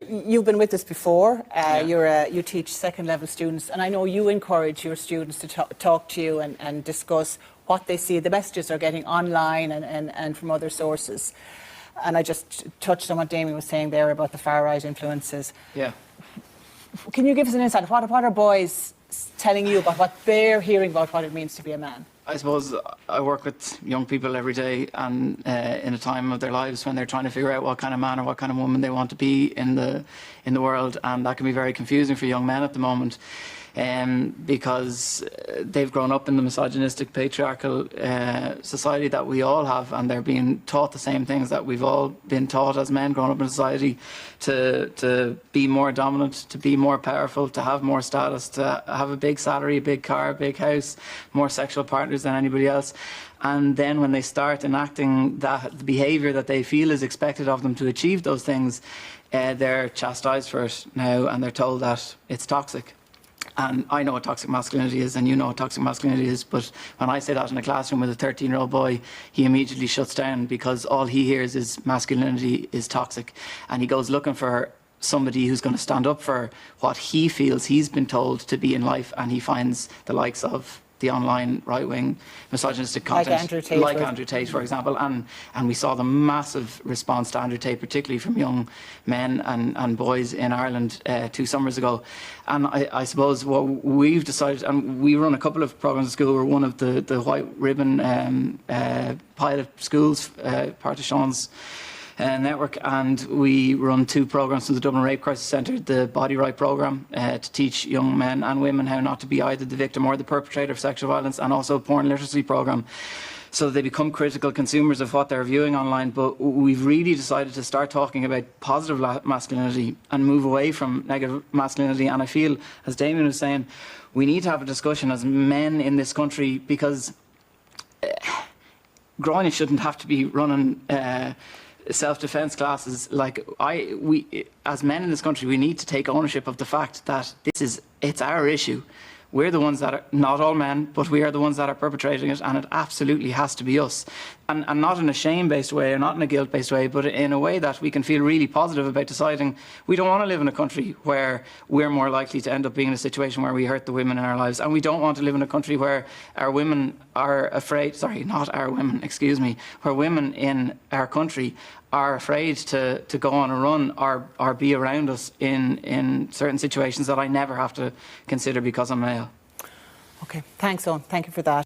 You've been with us before. You teach second-level students, and I know you encourage your students to talk to you and discuss what they see, the messages they're getting online and from other sources. And I just touched on what Damien was saying there about the far-right influences. Yeah. Can you give us an insight? What are boys telling you about what they're hearing about what it means to be a man? I suppose I work with young people every day, and in a time of their lives when they're trying to figure out what kind of man or what kind of woman they want to be in the world, and that can be very confusing for young men at the moment. Because they've grown up in the misogynistic, patriarchal society that we all have, and they're being taught the same things that we've all been taught as men growing up in society, to be more dominant, to be more powerful, to have more status, to have a big salary, a big car, a big house, more sexual partners than anybody else. And then when they start enacting that behaviour that they feel is expected of them to achieve those things, they're chastised for it now, and they're told that it's toxic. And I know what toxic masculinity is, and you know what toxic masculinity is, but when I say that in a classroom with a 13-year-old boy, he immediately shuts down, because all he hears is masculinity is toxic. And he goes looking for somebody who's going to stand up for what he feels he's been told to be in life, and he finds the likes of the online right-wing misogynistic content, like Andrew Tate, for example, and we saw the massive response to Andrew Tate, particularly from young men and boys in Ireland 2 summers ago. And I suppose what we've decided, and we run a couple of programs at school. We're one of the White Ribbon pilot schools, part of Sean's network, and we run 2 programs from the Dublin Rape Crisis Centre, the Body Right programme, to teach young men and women how not to be either the victim or the perpetrator of sexual violence, and also a porn literacy programme, so they become critical consumers of what they're viewing online. But we've really decided to start talking about positive masculinity and move away from negative masculinity. And I feel, as Damien was saying, we need to have a discussion as men in this country, because Gráinne shouldn't have to be running self-defense classes. Like, we as men in this country, we need to take ownership of the fact that it's our issue. We're the ones that are, not all men, but we are the ones that are perpetrating it, and it absolutely has to be us. And not in a shame-based way, or not in a guilt-based way, but in a way that we can feel really positive about deciding we don't want to live in a country where we're more likely to end up being in a situation where we hurt the women in our lives. And we don't want to live in a country where our women are afraid, sorry, not our women, excuse me, where women in our country are afraid to go on a run or be around us in certain situations that I never have to consider because I'm male. Okay, thanks, Owen. Thank you for that.